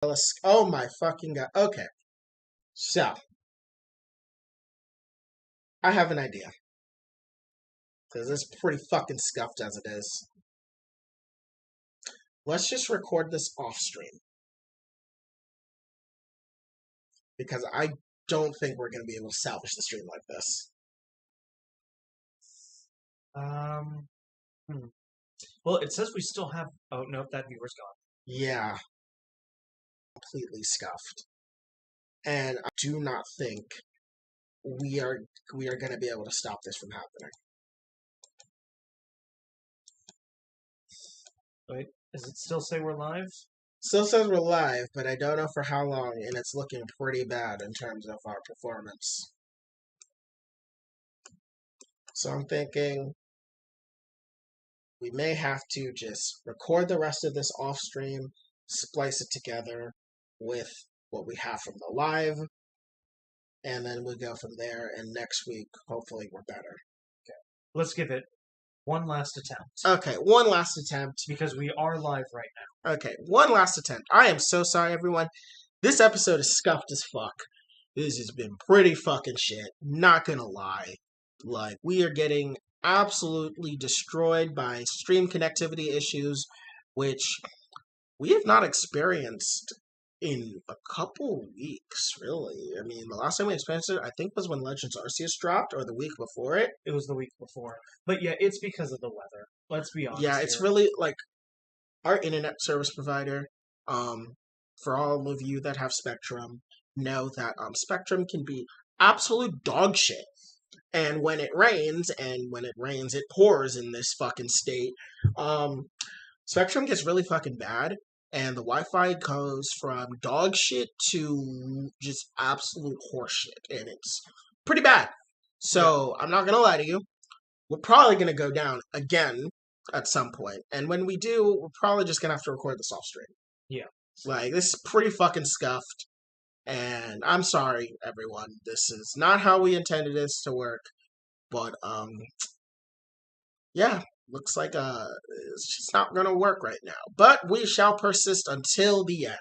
Oh my fucking god. Okay. So, I have an idea. Because it's pretty fucking scuffed as it is. Let's just record this off stream. Because I don't think we're going to be able to salvage the stream like this. Well, it says we still have... Oh, no, that viewer's gone. Yeah. Completely scuffed. And I do not think we are going to be able to stop this from happening. Wait, does it still say we're live? Still says we're live, but I don't know for how long, and it's looking pretty bad in terms of our performance. So I'm thinking we may have to just record the rest of this off stream, splice it together with what we have from the live, and then we go from there, and next week, hopefully, we're better. Okay. Let's give it one last attempt. Okay, one last attempt. Because we are live right now. Okay, one last attempt. I am so sorry, everyone. This episode is scuffed as fuck. This has been pretty fucking shit. Not gonna lie. Like, we are getting absolutely destroyed by stream connectivity issues, which we have not experienced in a couple weeks, really. I mean, the last time we experienced it, I think, was when Legends Arceus dropped, or the week before it. It was the week before. But yeah, it's because of the weather. Let's be honest. Yeah, it's really, like, our internet service provider, for all of you that have Spectrum, know that Spectrum can be absolute dog shit. And when it rains, it pours in this fucking state, Spectrum gets really fucking bad, and the Wi-Fi goes from dog shit to just absolute horseshit, and it's pretty bad. So, I'm not gonna lie to you, we're probably gonna go down again at some point, and when we do, we're probably just gonna have to record this off stream. Yeah. Like, this is pretty fucking scuffed. And I'm sorry, everyone. This is not how we intended this to work. But, yeah, looks like it's just not going to work right now. But we shall persist until the end.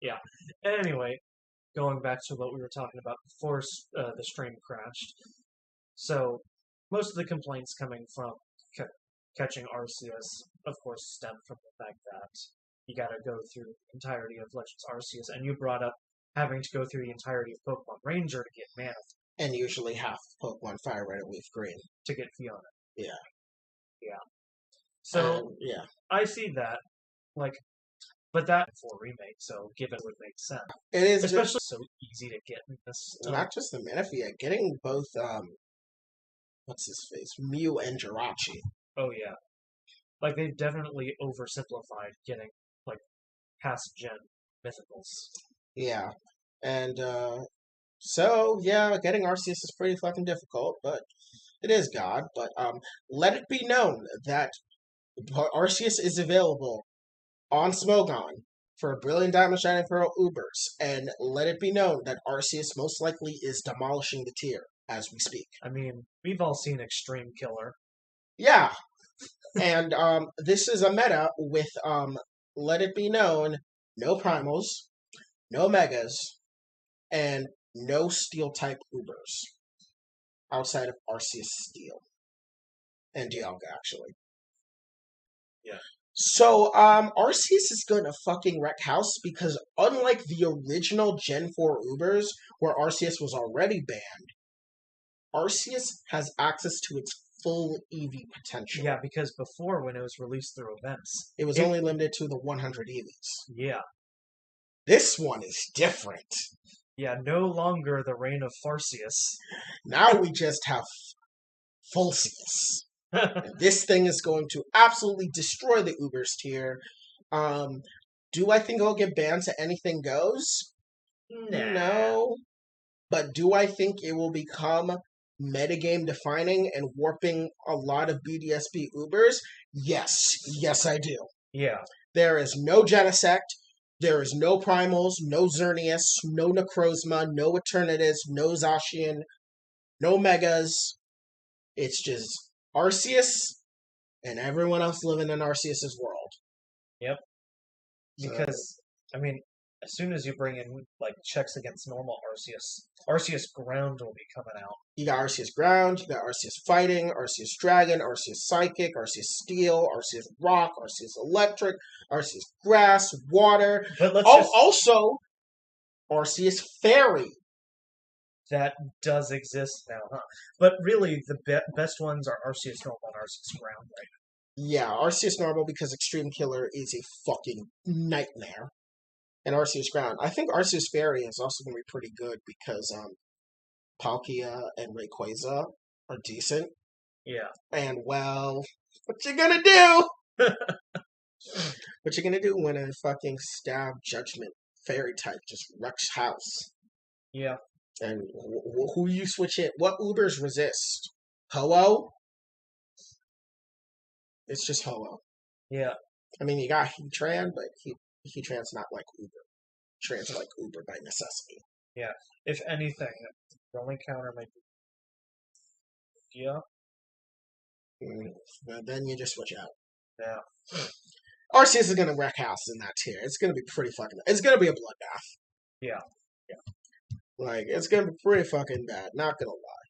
Yeah. Anyway, going back to what we were talking about before the stream crashed. So, most of the complaints coming from catching Arceus, of course, stem from the fact that you gotta go through the entirety of Legends Arceus, and you brought up having to go through the entirety of Pokemon Ranger to get mana. And usually half Pokemon Fire Red and Leaf Green. To get Fiona. Yeah. Yeah. So, yeah. I see that. Like, but that for remake, so given it would make sense. It is. Especially so easy to get in this. Not just the Manaphy, getting both, what's his face? Mew and Jirachi. Oh, yeah. Like, they've definitely oversimplified getting, like, past-gen mythicals. Yeah. And, so, yeah, getting Arceus is pretty fucking difficult, but it is God. But, let it be known that Arceus is available on Smogon for Brilliant Diamond Shining Pearl Ubers, and let it be known that Arceus most likely is demolishing the tier as we speak. I mean, we've all seen Extreme Killer. Yeah. And this is a meta with, let it be known, no primals, no megas, and no steel-type Ubers outside of Arceus Steel. And Dialga, actually. Yeah. So, Arceus is gonna fucking wreck house because unlike the original Gen 4 Ubers, where Arceus was already banned, Arceus has access to its full EV potential. Yeah, because before, when it was released through events, it was only limited to the 100 EVs. Yeah. This one is different. Yeah, no longer the reign of Farceus. Now we just have Fulcius. And this thing is going to absolutely destroy the Ubers tier. Do I think it'll get banned to Anything Goes? Nah. No. But do I think it will become metagame defining and warping a lot of BDSP Ubers? Yes. Yes, I do. Yeah. There is no Genesect. There is no Primals, no Xerneas, no Necrozma, no Eternatus, no Zacian, no Megas. It's just Arceus and everyone else living in Arceus' world. Yep. Because, I mean, as soon as you bring in like checks against normal Arceus Ground will be coming out. You got Arceus Ground, you got Arceus Fighting, Arceus Dragon, Arceus Psychic, Arceus Steel, Arceus Rock, Arceus Electric, Arceus Grass, Water. But let's Oh, just also Arceus Fairy. that does exist now, huh? But really, the best ones are Arceus Normal and Arceus Ground, right? Yeah, Arceus Normal because Extreme Killer is a fucking nightmare. And Arceus Ground. I think Arceus Fairy is also going to be pretty good because Palkia and Rayquaza are decent. Yeah. And, well, what you gonna do? What you gonna do when a fucking Stab Judgment Fairy type just wrecks house? Yeah. And who you switch it? What Ubers resist? Ho-Oh? It's just Ho-Oh. Yeah. I mean, you got Heatran, but Heatran's not like Uber. Heatran's like Uber by necessity. Yeah. If anything, the only counter might be yeah. But then you just switch out. Yeah. Arceus is gonna wreck house in that tier. It's gonna be pretty fucking. It's gonna be a bloodbath. Yeah. Like it's gonna be pretty fucking bad. Not gonna lie.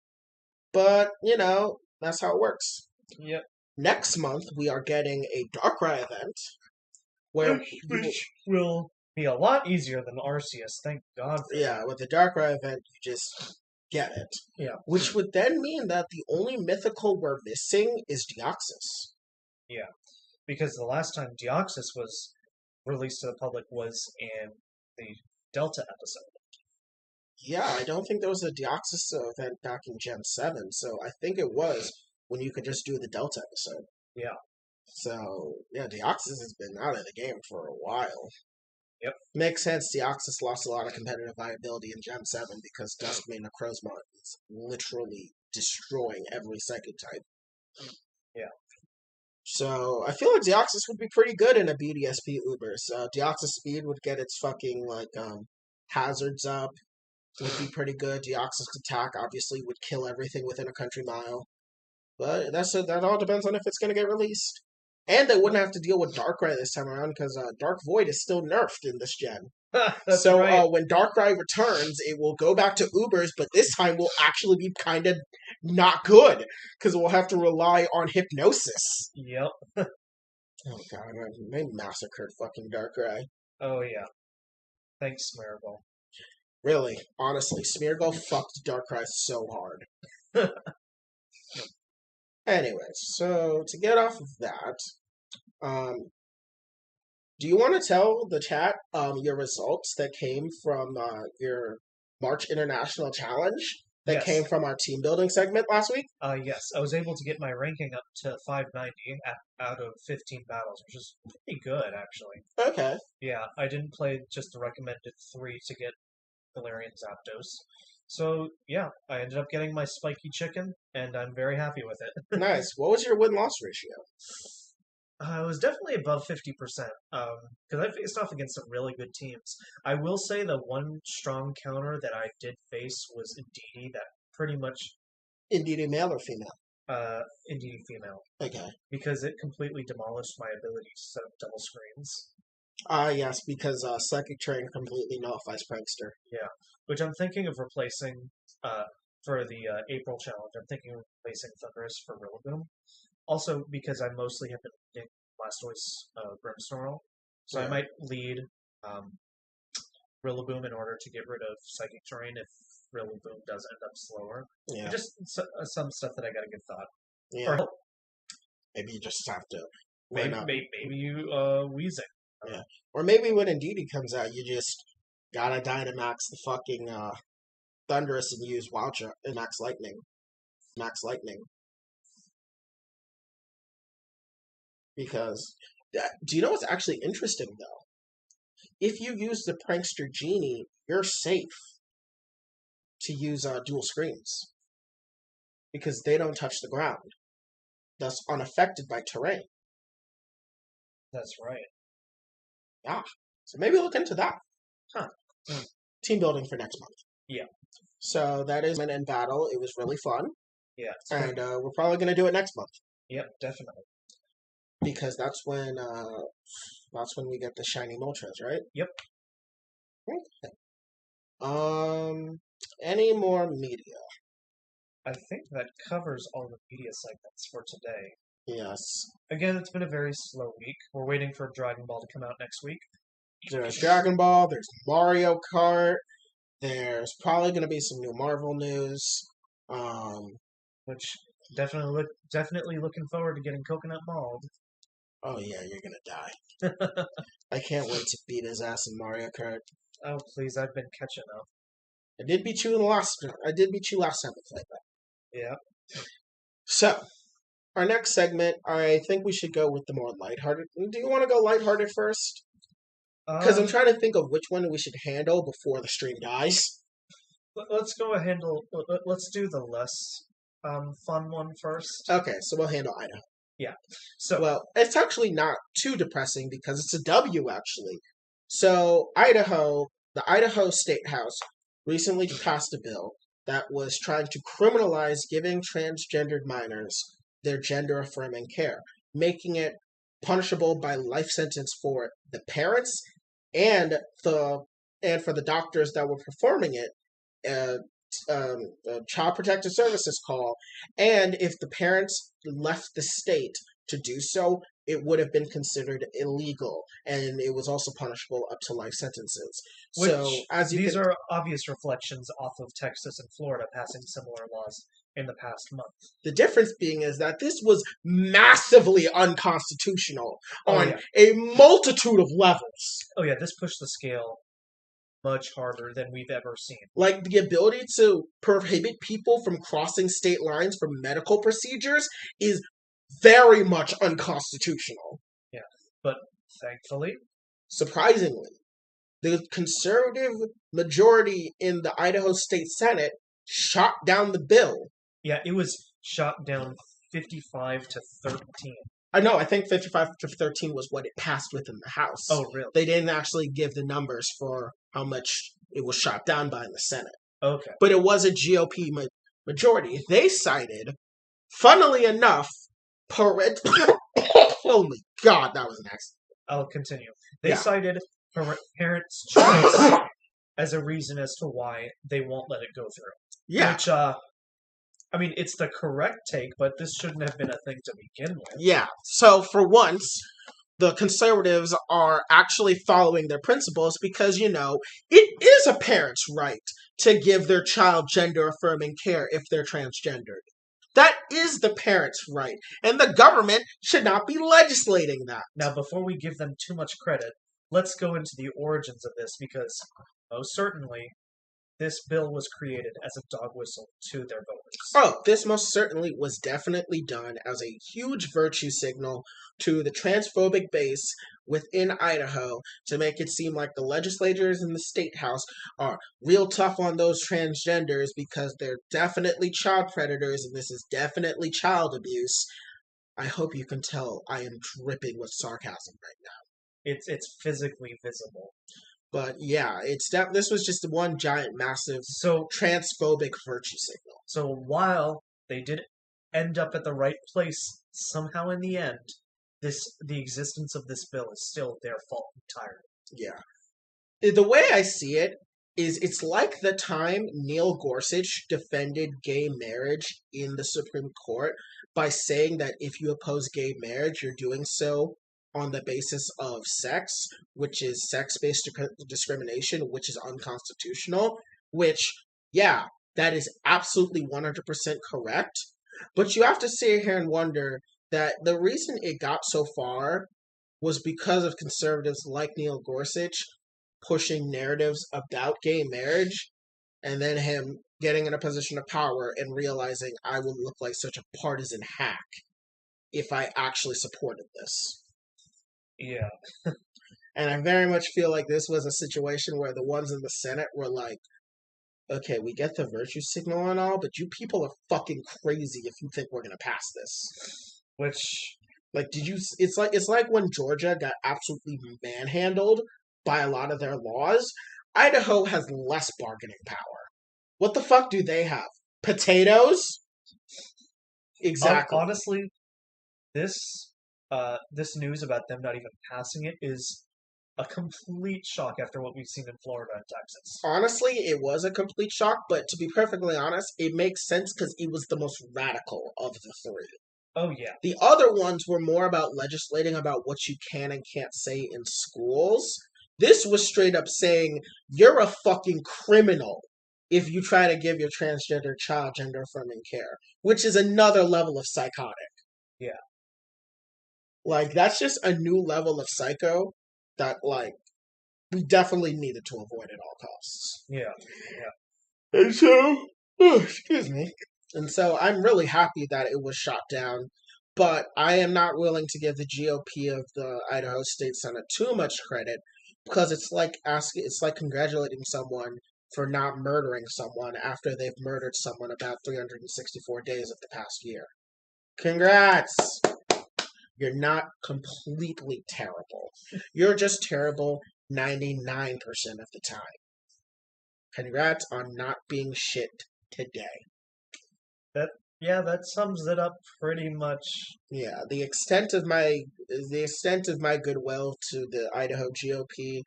But you know that's how it works. Yep. Next month we are getting a Darkrai event where Which will be a lot easier than Arceus. Thank God. For yeah, with the Darkrai event you just get it. Yeah. Which would then mean that the only mythical we're missing is Deoxys. Yeah. Because the last time Deoxys was released to the public was in the Delta episode. Yeah, I don't think there was a Deoxys event back in Gen 7, so I think it was when you could just do the Delta episode. Yeah. So, yeah, Deoxys has been out of the game for a while. Yep. Makes sense, Deoxys lost a lot of competitive viability in Gen 7 because Duskmane Necrozma is literally destroying every psychic type. Yeah. So, I feel like Deoxys would be pretty good in a BDSP Ubers. Deoxys Speed would get its fucking, hazards up. Would be pretty good. Deoxys attack obviously would kill everything within a country mile. But that all depends on if it's going to get released. And they wouldn't have to deal with Darkrai this time around because Dark Void is still nerfed in this gen. That's so right. When Darkrai returns, it will go back to Ubers, but this time will actually be kind of not good because we'll have to rely on Hypnosis. Yep. Oh god, they massacred fucking Darkrai. Oh yeah. Thanks, Smeargle. Really, honestly, Smeargle fucked Darkrai so hard. Anyways, so to get off of that, do you want to tell the chat your results that came from your March International Challenge that Yes. came from our team building segment last week? Yes, I was able to get my ranking up to 590 out of 15 battles, which is pretty good, actually. Okay. Yeah, I didn't play just the recommended 3 to get Galarian Zapdos. So, yeah, I ended up getting my spiky chicken, and I'm very happy with it. Nice. What was your win-loss ratio? It was definitely above 50%, because I faced off against some really good teams. I will say the one strong counter that I did face was Indeedee, that pretty much... Indeedee male or female? Indeedee female. Okay. Because it completely demolished my ability to set up double screens. Yes, because Psychic Train completely nullifies Prankster. Yeah, which I'm thinking of replacing, for the April challenge, I'm thinking of replacing Thunderous for Rillaboom. Also, because I mostly have been leading Blastoise Grimmsnarl, so Yeah. I might lead Rillaboom in order to get rid of Psychic Terrain if Rillaboom does end up slower. Yeah. Just some stuff that I gotta give thought. Yeah. Or help. Maybe you just have to. Maybe you Weezing. Yeah. Or maybe when Indeedee comes out, you just gotta Dynamax the fucking Thunderous and use Wildshot and Max Lightning. Because, do you know what's actually interesting, though? If you use the Prankster Genie, you're safe to use dual screens. Because they don't touch the ground. Thus unaffected by terrain. That's right. Yeah. So maybe look into that. Huh. Team building for next month. Yeah. So that is in battle. It was really fun. Yeah. And we're probably going to do it next month. Yep, definitely. Because that's when we get the shiny Moltres, right? Yep. Any more media? I think that covers all the media segments for today. Yes. Again, it's been a very slow week. We're waiting for Dragon Ball to come out next week. There's Dragon Ball, there's Mario Kart, there's probably going to be some new Marvel news. Which definitely looking forward to getting Coconut Bald. Oh yeah, you're going to die. I can't wait to beat his ass in Mario Kart. Oh please, I've been catching up. I did beat you last time we played that. Yeah. So, our next segment, I think we should go with the more lighthearted. Do you want to go lighthearted first? Because I'm trying to think of which one we should handle before the stream dies. Let's go ahead. Let's do the less fun one first. Okay, so we'll handle Idaho. Yeah. So well, it's actually not too depressing because it's a W actually. So the Idaho State House recently passed a bill that was trying to criminalize giving transgendered minors their gender-affirming care, making it punishable by life sentence for the parents and for the doctors that were performing it. Child Protective Services call, and if the parents left the state to do so, it would have been considered illegal, and it was also punishable up to life sentences. These are obvious reflections off of Texas and Florida passing similar laws in the past month. The difference being is that this was massively unconstitutional on a multitude of levels. Oh yeah, this pushed the scale much harder than we've ever seen. Like, the ability to prohibit people from crossing state lines for medical procedures is very much unconstitutional. Yeah, but thankfully, surprisingly, the conservative majority in the Idaho State Senate shot down the bill. Yeah, it was shot down 55 to 13. I think 55 to 13 was what it passed within the House. Oh, really? They didn't actually give the numbers for how much it was shot down by in the Senate. Okay. But it was a GOP majority. They cited, funnily enough, oh my God, that was an accident. I'll continue. They cited parents' choice as a reason as to why they won't let it go through. Yeah. Which, it's the correct take, but this shouldn't have been a thing to begin with. Yeah. So, for once, the conservatives are actually following their principles because, it is a parent's right to give their child gender-affirming care if they're transgendered. That is the parent's right, and the government should not be legislating that. Now, before we give them too much credit, let's go into the origins of this, because most certainly this bill was created as a dog whistle to their voters. Oh, this most certainly was definitely done as a huge virtue signal to the transphobic base within Idaho to make it seem like the legislators in the state house are real tough on those transgenders because they're definitely child predators and this is definitely child abuse. I hope you can tell I am dripping with sarcasm right now. It's physically visible. But yeah, this was just one giant, massive, transphobic virtue signal. So while they did end up at the right place somehow in the end, the existence of this bill is still their fault entirely. Yeah. The way I see it is it's like the time Neil Gorsuch defended gay marriage in the Supreme Court by saying that if you oppose gay marriage, you're doing so on the basis of sex, which is sex-based discrimination, which is unconstitutional, which, yeah, that is absolutely 100% correct. But you have to sit here and wonder that the reason it got so far was because of conservatives like Neil Gorsuch pushing narratives about gay marriage, and then him getting in a position of power and realizing I will look like such a partisan hack if I actually supported this. Yeah. And I very much feel like this was a situation where the ones in the Senate were like, okay, we get the virtue signal and all, but you people are fucking crazy if you think we're going to pass this. Which, it's like when Georgia got absolutely manhandled by a lot of their laws. Idaho has less bargaining power. What the fuck do they have? Potatoes? Exactly. Honestly, this news about them not even passing it is a complete shock after what we've seen in Florida and Texas. Honestly, it was a complete shock, but to be perfectly honest, it makes sense because it was the most radical of the three. Oh, yeah. The other ones were more about legislating about what you can and can't say in schools. This was straight up saying, you're a fucking criminal if you try to give your transgender child gender affirming care, which is another level of psychotic. Yeah. Like, that's just a new level of psycho that, like, we definitely needed to avoid at all costs. Yeah. And so, excuse me. And so I'm really happy that it was shot down, but I am not willing to give the GOP of the Idaho State Senate too much credit because it's like congratulating someone for not murdering someone after they've murdered someone about 364 days of the past year. Congrats! You're not completely terrible. You're just terrible 99% of the time. Congrats on not being shit today. That sums it up pretty much. Yeah, the extent of my goodwill to the Idaho GOP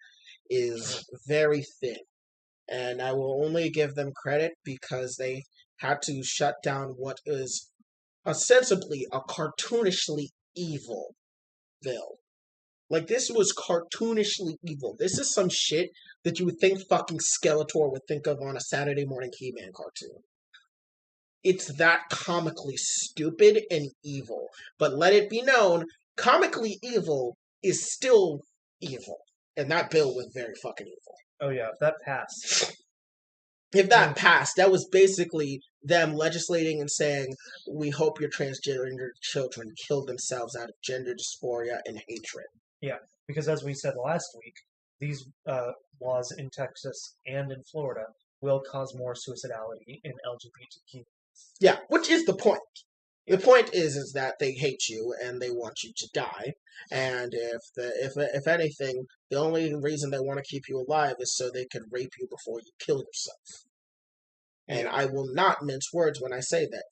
is very thin, and I will only give them credit because they had to shut down what is ostensibly a cartoonishly evil bill. Like, this was cartoonishly evil. This is some shit that you would think fucking Skeletor would think of on a Saturday morning He-Man cartoon. It's that comically stupid and evil. But let it be known, comically evil is still evil. And that bill was very fucking evil. Oh yeah, if that passed. If that passed, that was basically them legislating and saying, we hope your transgender children kill themselves out of gender dysphoria and hatred. Yeah, because as we said last week, these laws in Texas and in Florida will cause more suicidality in LGBTQ. Yeah, which is the point. The point is that they hate you and they want you to die. And if anything, the only reason they want to keep you alive is so they can rape you before you kill yourself. And I will not mince words when I say that.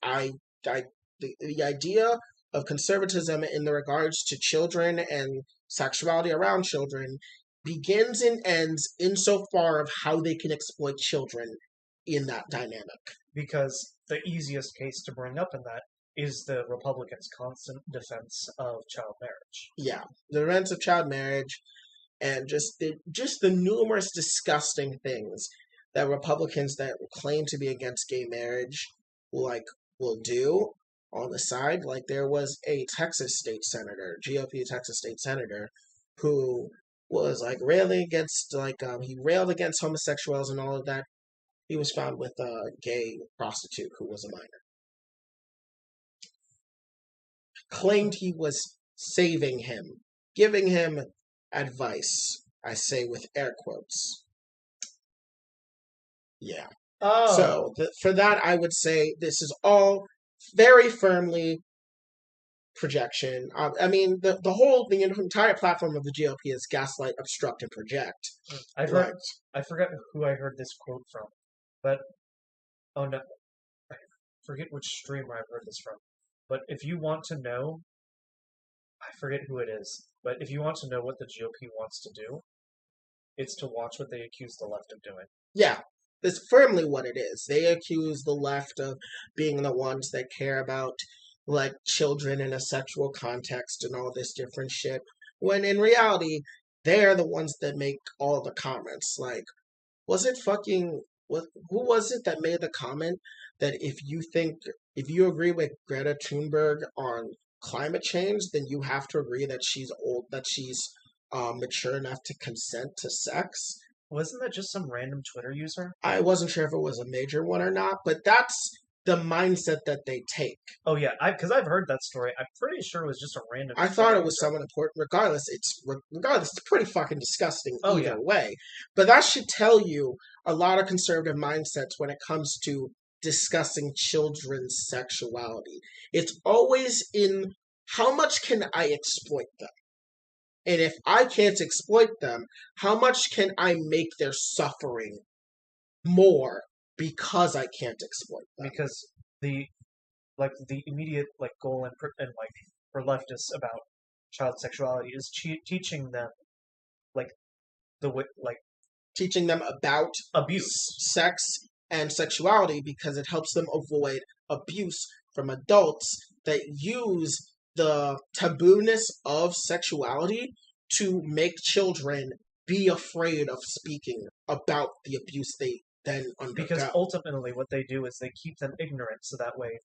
The idea of conservatism in the regards to children and sexuality around children begins and ends insofar of how they can exploit children in that dynamic. Because the easiest case to bring up in that is the Republicans' constant defense of child marriage. Yeah, the defense of child marriage, and just the numerous disgusting things that Republicans that claim to be against gay marriage will do on the side. Like, there was a Texas state senator, GOP Texas state senator, who was railing against he railed against homosexuals and all of that. He was found with a gay prostitute who was a minor. Claimed he was saving him, giving him advice. I say with air quotes. Yeah. Oh. So for that, I would say this is all very firmly projection. I mean, the entire platform of the GOP is gaslight, obstruct, and project. I forget who I heard this quote from, but oh no, I forget which streamer I've heard this from. But if you want to know, I forget who it is. But if you want to know what the GOP wants to do, it's to watch what they accuse the left of doing. Yeah. That's firmly what it is. They accuse the left of being the ones that care about children in a sexual context and all this different shit, when in reality they're the ones that make all the comments. Who was it that made the comment that if you agree with Greta Thunberg on climate change, then you have to agree that she's mature enough to consent to sex? Wasn't that just some random Twitter user? I wasn't sure if it was a major one or not, but that's the mindset that they take. Oh yeah, because I've heard that story. I'm pretty sure it was just a random. I thought it was someone important. Regardless, it's pretty fucking disgusting either way. But that should tell you a lot of conservative mindsets when it comes to discussing children's sexuality. It's always in how much can I exploit them? And if I can't exploit them, how much can I make their suffering more because I can't exploit them? Because the immediate goal and for leftists about child sexuality is teaching them like teaching them about abuse. sex and sexuality because it helps them avoid abuse from adults that use the tabooness of sexuality to make children be afraid of speaking about the abuse they then undergo. Because ultimately what they do is they keep them ignorant so that way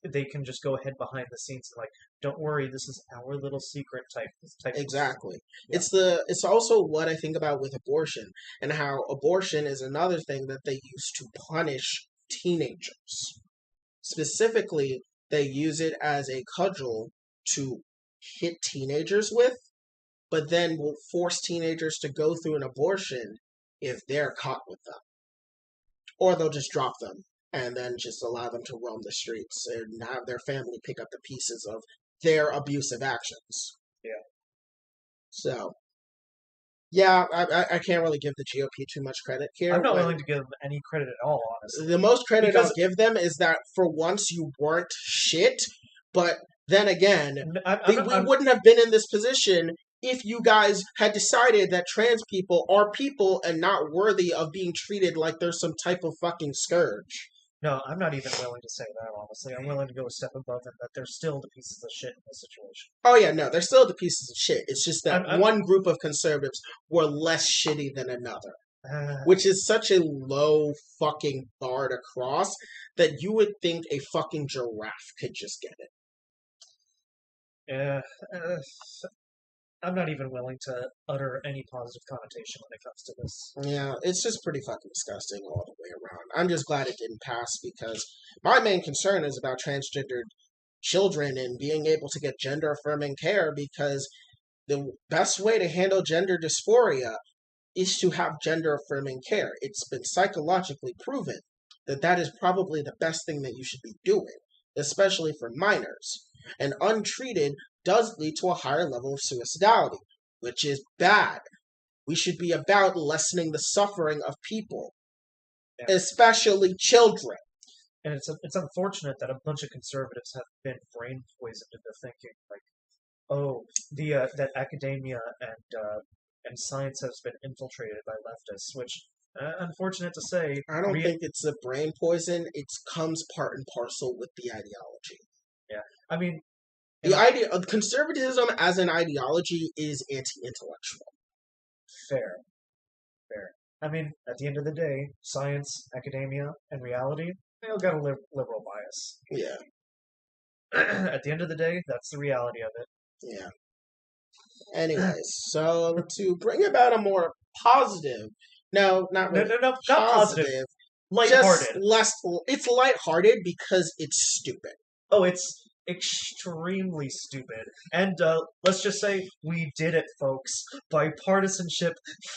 they can just go ahead behind the scenes and like, don't worry, this is our little secret type Exactly. Yeah. It's also what I think about with abortion and how abortion is another thing that they use to punish teenagers. Specifically, they use it as a cudgel to hit teenagers with, but then will force teenagers to go through an abortion if they're caught with them. Or they'll just drop them and then just allow them to roam the streets and have their family pick up the pieces of their abusive actions. Yeah. So, yeah, I can't really give the GOP too much credit here. I'm not willing to give them any credit at all, honestly. The most credit I'll give them is that for once you weren't shit, but then again, we wouldn't have been in this position if you guys had decided that trans people are people and not worthy of being treated like they're some type of fucking scourge. No, I'm not even willing to say that, honestly. I'm willing to go a step above and that they're still the pieces of shit in this situation. Oh yeah, no, they're still the pieces of shit. It's just that one group of conservatives were less shitty than another. Which is such a low fucking bar to cross that you would think a fucking giraffe could just get it. Yeah, I'm not even willing to utter any positive connotation when it comes to this. Yeah, it's just pretty fucking disgusting all the way around. I'm just glad it didn't pass because my main concern is about transgendered children and being able to get gender-affirming care because the best way to handle gender dysphoria is to have gender-affirming care. It's been psychologically proven that that is probably the best thing that you should be doing, especially for minors. And untreated does lead to a higher level of suicidality, which is bad. We should be about lessening the suffering of people, especially children. And it's unfortunate that a bunch of conservatives have been brain poisoned into thinking like, oh, that academia and science has been infiltrated by leftists, which, unfortunate to say... I don't think it's a brain poison. It comes part and parcel with the ideology. Yeah, I mean... The idea of conservatism as an ideology is anti-intellectual. Fair. I mean, at the end of the day, science, academia, and reality, they all got a liberal bias. Yeah. At the end of the day, that's the reality of it. Yeah. Anyways, so to bring about a more positive, not positive. Lighthearted. Just less. It's lighthearted because it's stupid. Oh, it's extremely stupid. And let's just say we did it, folks. Bipartisanship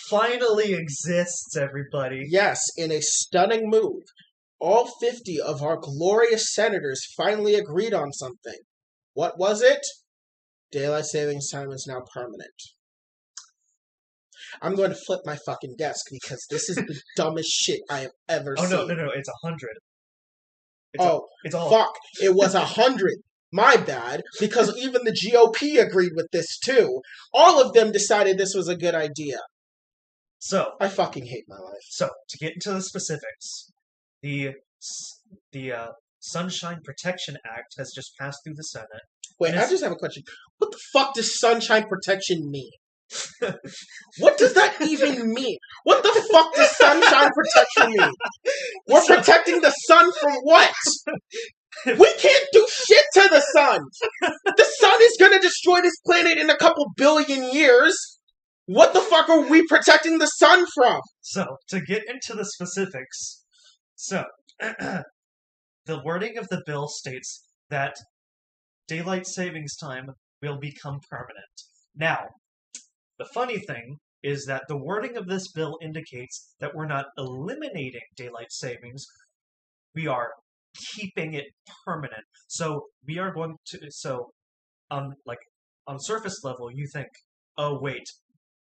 finally exists, everybody. Yes, in a stunning move. All 50 of our glorious senators finally agreed on something. What was it? Daylight savings time is now permanent. I'm going to flip my fucking desk because this is the dumbest shit I have ever seen. Oh, no, it's 100. It's all fuck. It was 100. My bad, because even the GOP agreed with this too. All of them decided this was a good idea. So I fucking hate my life. So to get into the specifics, the Sunshine Protection Act has just passed through the Senate. Wait, I just have a question. What the fuck does sunshine protection mean? What does that even mean? What the fuck does sunshine protection mean? We're protecting the sun from what? We can't do shit to the sun! The sun is gonna destroy this planet in a couple billion years! What the fuck are we protecting the sun from? So, to get into the specifics, the wording of the bill states that daylight savings time will become permanent. Now, the funny thing is that the wording of this bill indicates that we're not eliminating daylight savings, we are keeping it permanent. So we are going to, on surface level, you think, oh wait,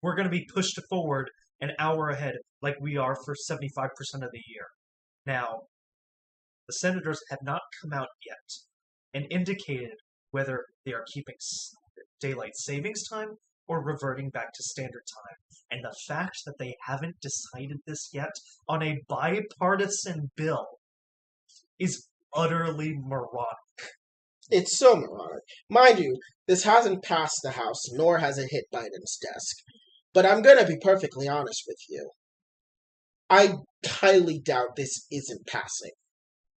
we're going to be pushed forward an hour ahead like we are for 75% of the year. Now, the senators have not come out yet and indicated whether they are keeping daylight savings time or reverting back to standard time. And the fact that they haven't decided this yet on a bipartisan bill is utterly moronic. It's so moronic. Mind you, this hasn't passed the House, nor has it hit Biden's desk. But I'm gonna be perfectly honest with you. I highly doubt this isn't passing.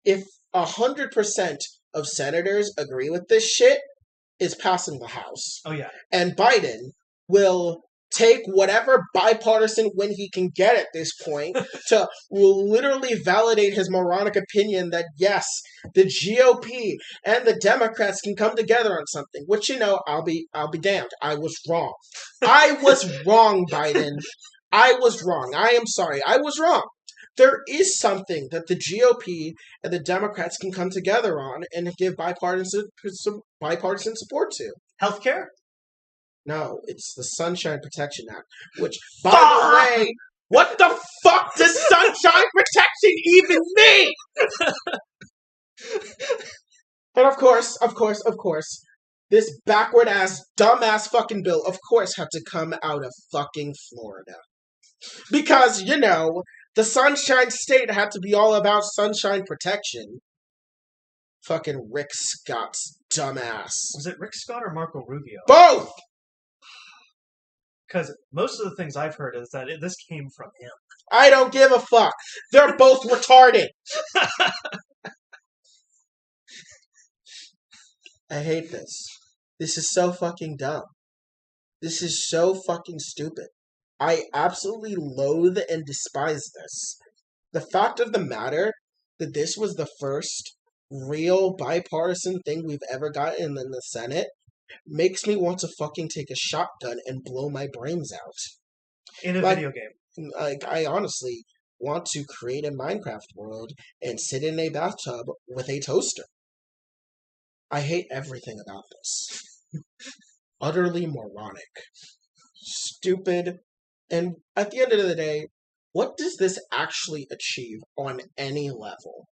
If 100% of senators agree with this shit, it's passing the House. Oh, yeah. And Biden will take whatever bipartisan win he can get at this point to literally validate his moronic opinion that yes, the GOP and the Democrats can come together on something. Which, you know, I'll be damned. I was wrong. I was wrong, Biden. I was wrong. I am sorry. I was wrong. There is something that the GOP and the Democrats can come together on and give bipartisan support to. Healthcare? No, it's the Sunshine Protection Act, which, by the way, what the fuck does Sunshine Protection even mean? And of course, this backward-ass, dumb-ass fucking bill, of course, had to come out of fucking Florida. Because, you know, the Sunshine State had to be all about sunshine protection. Fucking Rick Scott's dumbass. Was it Rick Scott or Marco Rubio? Both! Because most of the things I've heard is that this came from him. I don't give a fuck. They're both retarded. I hate this. This is so fucking dumb. This is so fucking stupid. I absolutely loathe and despise this. The fact of the matter that this was the first real bipartisan thing we've ever gotten in the Senate makes me want to fucking take a shotgun and blow my brains out. In a video game. Like, I honestly want to create a Minecraft world and sit in a bathtub with a toaster. I hate everything about this. Utterly moronic. Stupid. And at the end of the day, what does this actually achieve on any level?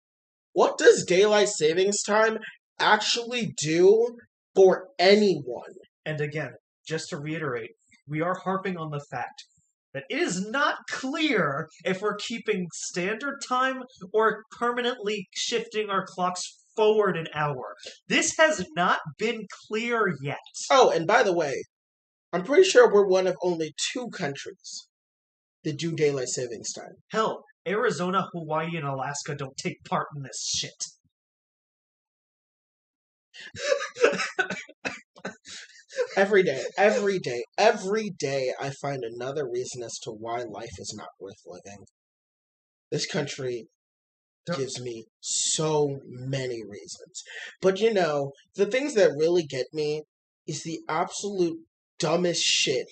What does daylight savings time actually do for anyone? And again, just to reiterate, we are harping on the fact that it is not clear if we're keeping standard time or permanently shifting our clocks forward an hour. This has not been clear yet. Oh, and by the way, I'm pretty sure we're one of only 2 countries that do daylight savings time. Hell, Arizona, Hawaii, and Alaska don't take part in this shit. Every day, I find another reason as to why life is not worth living. This country gives me so many reasons. But you know, the things that really get me is the absolute dumbest shit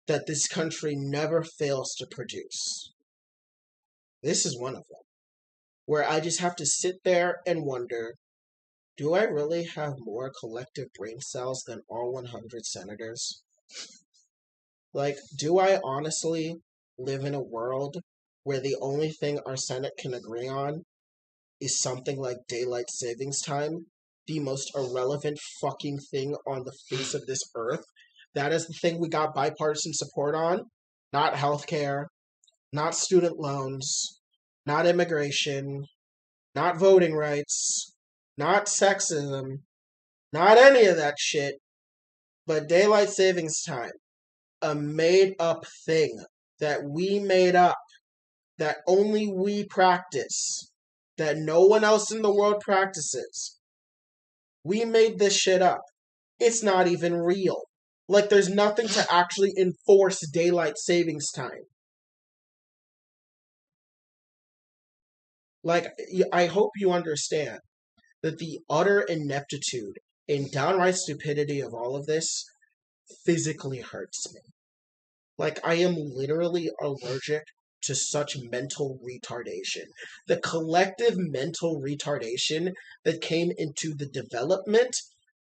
that this country never fails to produce. This is one of them. Where I just have to sit there and wonder, do I really have more collective brain cells than all 100 senators? Like, do I honestly live in a world where the only thing our Senate can agree on is something like daylight savings time? The most irrelevant fucking thing on the face of this earth? That is the thing we got bipartisan support on? Not healthcare, not student loans, not immigration, not voting rights, not sexism, not any of that shit, but daylight savings time. A made-up thing that we made up, that only we practice, that no one else in the world practices. We made this shit up. It's not even real. Like, there's nothing to actually enforce daylight savings time. Like, I hope you understand that the utter ineptitude and downright stupidity of all of this physically hurts me. Like, I am literally allergic to such mental retardation. The collective mental retardation that came into the development,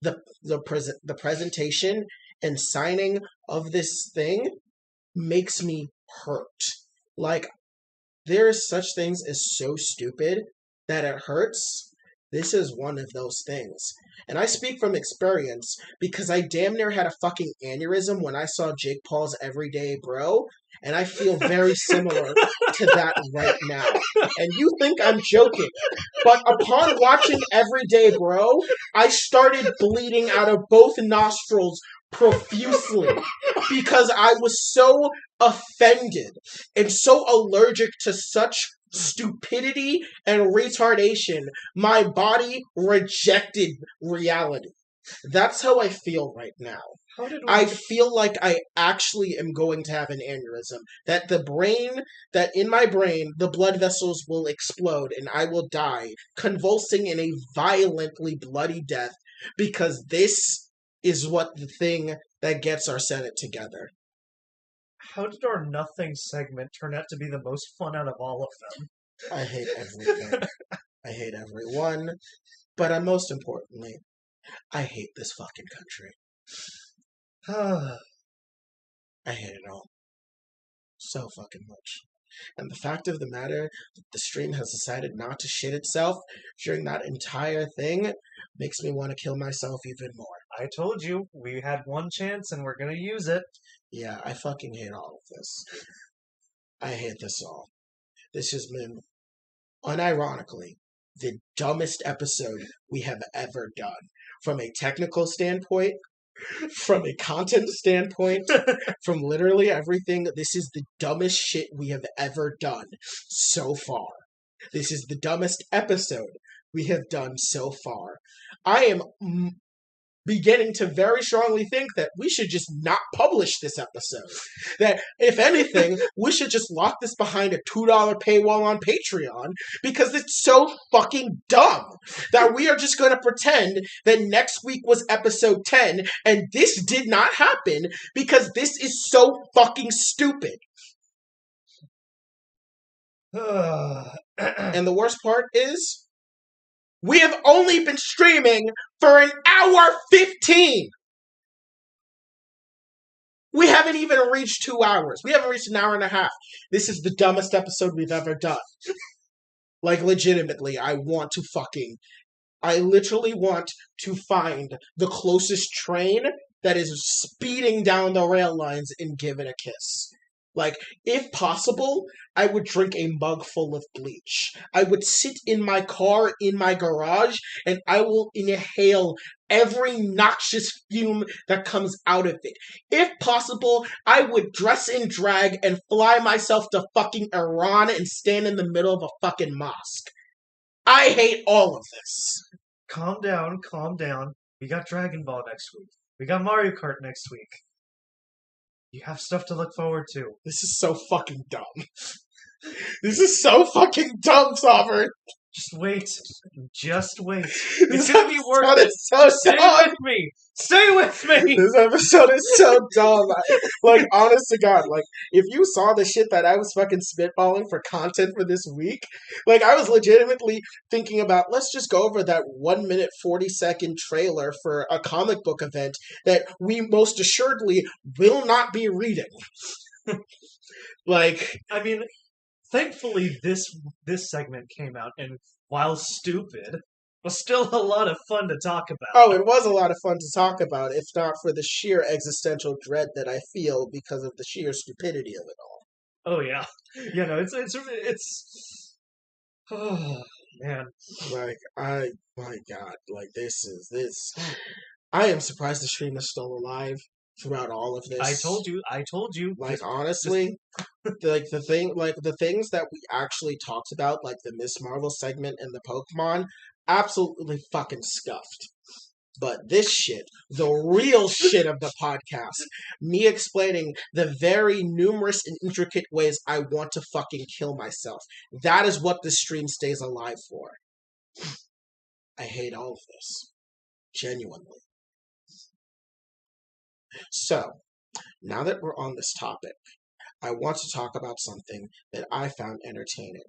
the presentation, and signing of this thing makes me hurt. Like, there is such things as so stupid that it hurts. This is one of those things. And I speak from experience because I damn near had a fucking aneurysm when I saw Jake Paul's Everyday Bro, and I feel very similar to that right now. And you think I'm joking, but upon watching Everyday Bro, I started bleeding out of both nostrils profusely because I was so offended and so allergic to such stupidity and retardation. My body rejected reality. That's how I feel right now. I feel like I actually am going to have an aneurysm. That in my brain, the blood vessels will explode and I will die, convulsing in a violently bloody death, because this is what the thing that gets our Senate together. How did our nothing segment turn out to be the most fun out of all of them? I hate everything. I hate everyone. But most importantly, I hate this fucking country. I hate it all. So fucking much. And the fact of the matter that the stream has decided not to shit itself during that entire thing makes me want to kill myself even more. I told you, we had one chance and we're gonna use it. Yeah, I fucking hate all of this. I hate this all. This has been, unironically, the dumbest episode we have ever done. From a technical standpoint, from a content standpoint, from literally everything, this is the dumbest shit we have ever done so far. This is the dumbest episode we have done so far. I am beginning to very strongly think that we should just not publish this episode. That, if anything, we should just lock this behind a $2 paywall on Patreon, because it's so fucking dumb that we are just going to pretend that next week was episode 10 and this did not happen, because this is so fucking stupid. And the worst part is, we have only been streaming for an hour 15. We haven't even reached 2 hours. We haven't reached an hour and a half. This is the dumbest episode we've ever done. Like, legitimately, I literally want to find the closest train that is speeding down the rail lines and give it a kiss. Like, if possible, I would drink a mug full of bleach. I would sit in my car, in my garage, and I will inhale every noxious fume that comes out of it. If possible, I would dress in drag and fly myself to fucking Iran and stand in the middle of a fucking mosque. I hate all of this. Calm down, calm down. We got Dragon Ball next week. We got Mario Kart next week. You have stuff to look forward to. This is so fucking dumb. This is so fucking dumb, Sovereign. Just wait. Just wait. It's gonna be worth it. So Stay dumb. with me. Stay with me. This episode is so dumb. Like, honest to God, like, if you saw the shit that I was fucking spitballing for content for this week, like, I was legitimately thinking about, let's just go over that 1 minute 40-second trailer for a comic book event that we most assuredly will not be reading. Like, I mean, thankfully this segment came out, and while stupid, was still a lot of fun to talk about. Oh, it was a lot of fun to talk about, if not for the sheer existential dread that I feel because of the sheer stupidity of it all. Oh yeah, you know, it's oh man, like, my God, like, this. I am surprised the stream is still alive throughout all of this. I told you. Like, honestly, the things that we actually talked about, like the Miss Marvel segment and the Pokemon, absolutely fucking scuffed. But this shit, the real shit of the podcast, me explaining the very numerous and intricate ways I want to fucking kill myself, that is what this stream stays alive for. I hate all of this. Genuinely. So, now that we're on this topic, I want to talk about something that I found entertaining,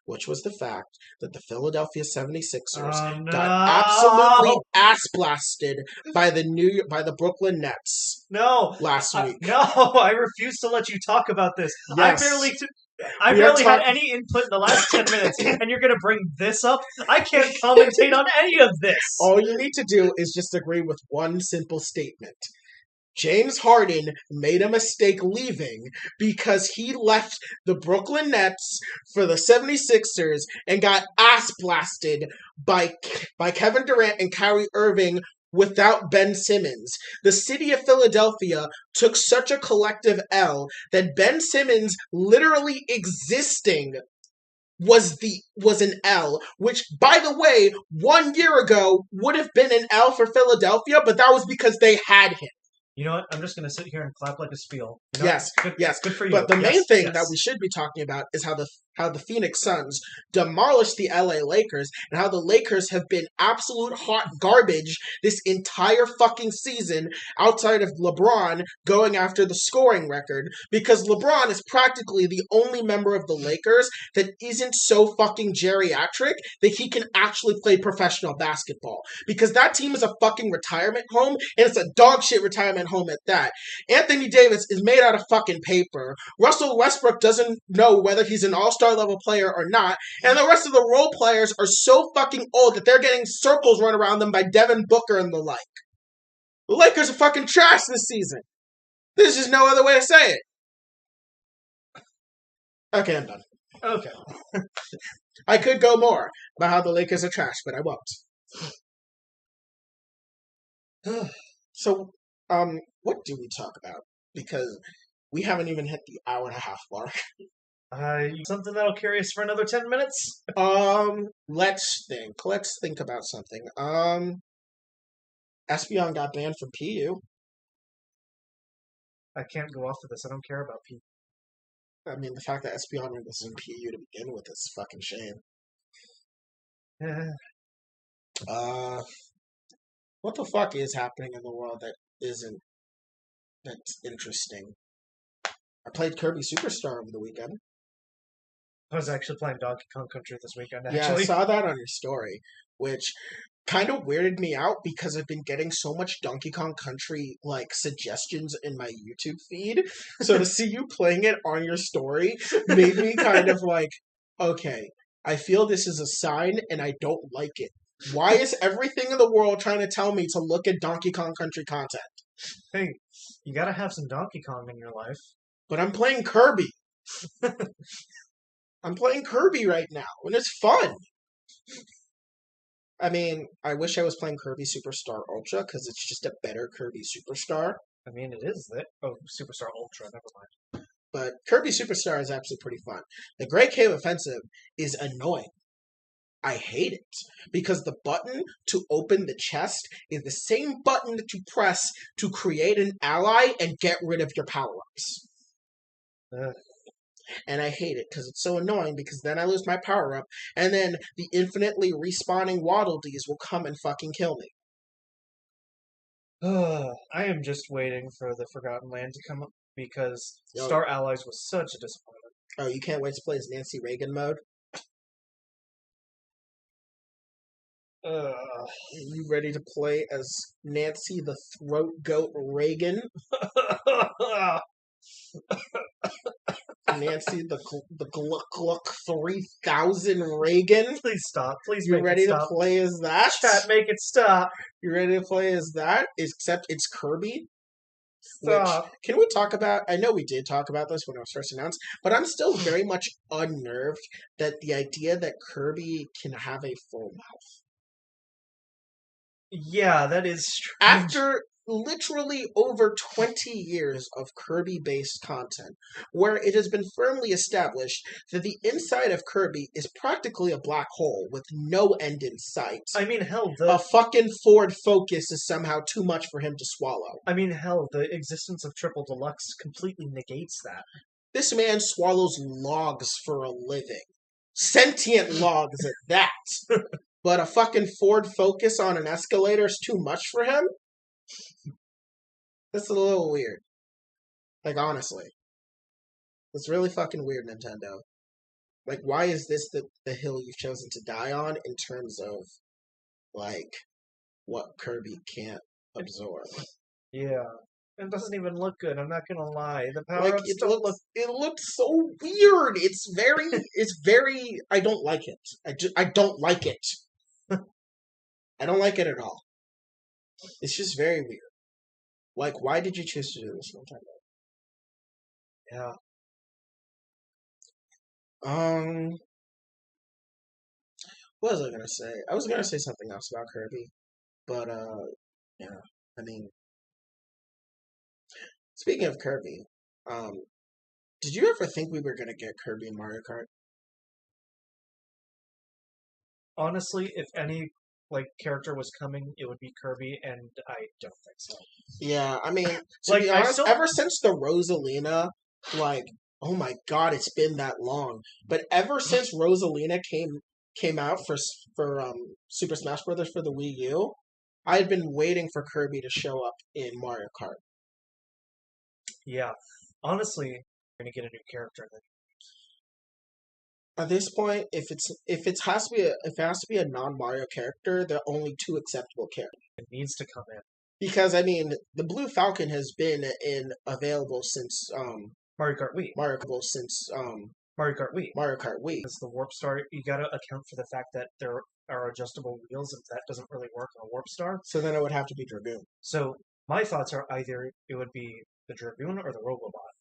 which was the fact that the Philadelphia 76ers got absolutely ass blasted by the Brooklyn Nets. No, last week. I refuse to let you talk about this. Yes. I We are barely had talking- any input in the last 10 minutes, and you're going to bring this up? I can't commentate on any of this. All you need to do is just agree with one simple statement. James Harden made a mistake leaving because he left the Brooklyn Nets for the 76ers and got ass blasted by Kevin Durant and Kyrie Irving without Ben Simmons. The city of Philadelphia took such a collective L that Ben Simmons literally existing was an L, which, by the way, 1 year ago would have been an L for Philadelphia, but that was because they had him. You know what? I'm just going to sit here and clap like a spiel. You know Yes, yes. Good for you. But the main thing yes. that we should be talking about is how the Phoenix Suns demolished the LA Lakers and how the Lakers have been absolute hot garbage this entire fucking season outside of LeBron going after the scoring record, because LeBron is practically the only member of the Lakers that isn't so fucking geriatric that he can actually play professional basketball, because that team is a fucking retirement home, and it's a dog shit retirement home at that. Anthony Davis is made out of fucking paper. Russell Westbrook doesn't know whether he's an all-star level player or not, and the rest of the role players are so fucking old that they're getting circles run around them by Devin Booker and the like. The Lakers are fucking trash this season. There's just no other way to say it. Okay, I'm done. Okay. I could go more about how the Lakers are trash, but I won't. So, what do we talk about? Because we haven't even hit the hour and a half mark. Something that'll carry us for another 10 minutes? Let's think. Let's think about something. Espeon got banned from PU. I can't go off of this. I don't care about P. I mean, the fact that Espeon was in PU to begin with is a fucking shame. Yeah. What the fuck is happening in the world that's interesting? I played Kirby Superstar over the weekend. I was actually playing Donkey Kong Country this weekend, Yeah, I actually. saw that on your story, which kind of weirded me out because I've been getting so much Donkey Kong Country like suggestions in my YouTube feed. So to see you playing it on your story made me kind of like, okay, I feel this is a sign and I don't like it. Why is everything in the world trying to tell me to look at Donkey Kong Country content? Hey, you gotta have some Donkey Kong in your life. But I'm playing Kirby. I'm playing Kirby right now, and it's fun. I mean, I wish I was playing Kirby Superstar Ultra, because it's just a better Kirby Superstar. I mean, it is that. Oh, Superstar Ultra, never mind. But Kirby Superstar is actually pretty fun. The Great Cave Offensive is annoying. I hate it, because the button to open the chest is the same button that you press to create an ally and get rid of your power-ups. And I hate it because it's so annoying, because then I lose my power-up, and then the infinitely respawning Waddle Dees will come and fucking kill me. I am just waiting for the Forgotten Land to come up, because Yo. Star Allies was such a disappointment. Oh, you can't wait to play as Nancy Reagan mode? Are you ready to play as Nancy the Throat Goat Reagan? Nancy the Gluck Gluck 3000 Reagan? Please stop. Please You make ready it to stop. play as that? Chat, make it stop. You ready to play as that? Except it's Kirby? Stop. Which, can we talk about, I know we did talk about this when it was first announced, but I'm still very much unnerved that the idea that Kirby can have a full mouth. Yeah, that is strange. After literally over 20 years of Kirby-based content, where it has been firmly established that the inside of Kirby is practically a black hole with no end in sight. I mean, hell, A fucking Ford Focus is somehow too much for him to swallow. I mean, hell, the existence of Triple Deluxe completely negates that. This man swallows logs for a living. Sentient logs at that. But a fucking Ford Focus on an escalator is too much for him? That's a little weird. Like, honestly. It's really fucking weird, Nintendo. Like, why is this the hill you've chosen to die on in terms of, like, what Kirby can't absorb? Yeah. It doesn't even look good. I'm not gonna lie. The Like power-ups don't look. it looks so weird. It's very. I don't like it. I don't like it. I don't like it at all. It's just very weird. Like, why did you choose to do this one time? Yeah. What was I gonna say? I was gonna say something else about Kirby, but yeah. I mean, speaking of Kirby, did you ever think we were gonna get Kirby in Mario Kart? Honestly, if any character was coming, it would be Kirby, and I don't think so. Yeah, I mean, to Like, be I honest, still ever since the Rosalina, like, oh my God, it's been that long. But ever since Rosalina came out for Super Smash Brothers for the Wii U, I had been waiting for Kirby to show up in Mario Kart. yeah. Honestly, we're gonna get a new character. Then At this point, if it has to be a non Mario character, there are only two acceptable characters. it needs to come in. Because I mean, the Blue Falcon has been available since Mario Kart Wii. Mario Kart since Mario Kart Wii. Mario Kart Wii. Because the Warp Star, you gotta account for the fact that there are adjustable wheels, and that doesn't really work on a Warp Star. So then it would have to be Dragoon. So my thoughts are either it would be the Dragoon or the Robobot.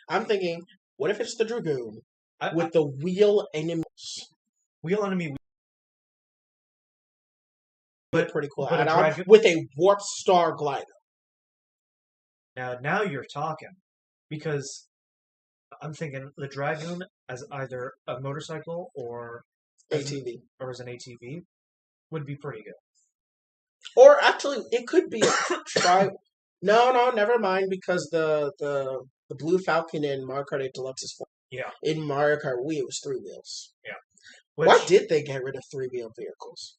I'm thinking, what if it's the Dragoon with I, the wheel enemies? Wheel enemy, But pretty cool but a add-on dragon. with a Warp Star glider. Now you're talking, because I'm thinking the Dragoon as either a motorcycle or ATV. or as an ATV would be pretty good. Or actually, it could be try. No, never mind, because the Blue Falcon in Mario Kart 8 Deluxe is 4. Yeah. In Mario Kart Wii, it was 3 wheels. Yeah. Why did they get rid of 3-wheel vehicles?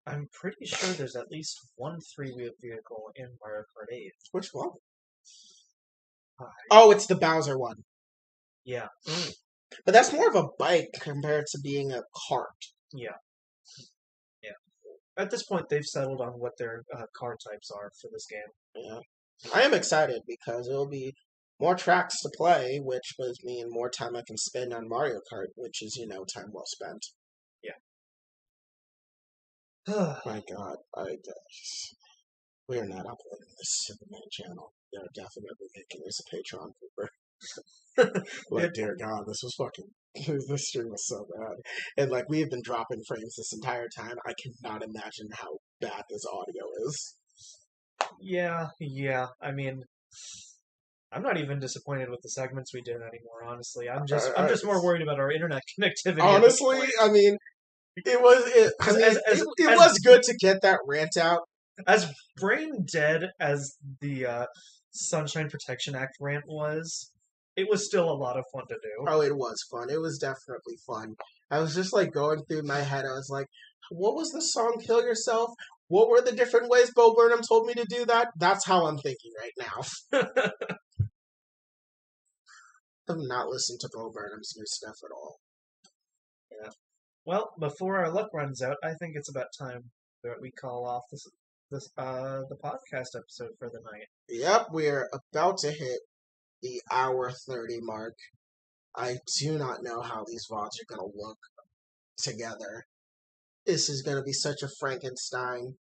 I'm pretty sure there's at least one 3-wheel vehicle in Mario Kart 8. Which one? Oh, it's the Bowser one. Yeah. But that's more of a bike compared to being a cart. Yeah. At this point, they've settled on what their car types are for this game. Yeah. I am excited because it'll be more tracks to play, which would mean more time I can spend on Mario Kart, which is, time well spent. Yeah. My God, we are not uploading this to the main channel. We are definitely making this a Patreon pooper. Like, dear God, this was fucking. This stream was so bad. And, we have been dropping frames this entire time. I cannot imagine how bad this audio is. Yeah. I mean, I'm not even disappointed with the segments we did anymore, honestly. I'm just more worried about our internet connectivity. Honestly, I mean, it was good to get that rant out. As brain dead as the Sunshine Protection Act rant was, it was still a lot of fun to do. Oh, it was fun. It was definitely fun. I was just going through my head. I was like, what was the song Kill Yourself? What were the different ways Bo Burnham told me to do that? That's how I'm thinking right now. I've not listened to Bo Burnham's new stuff at all. Yeah. Well, before our luck runs out, I think it's about time that we call off the podcast episode for the night. Yep, we're about to hit the hour 30 mark. I do not know how these VODs are going to look together. This is going to be such a Frankenstein.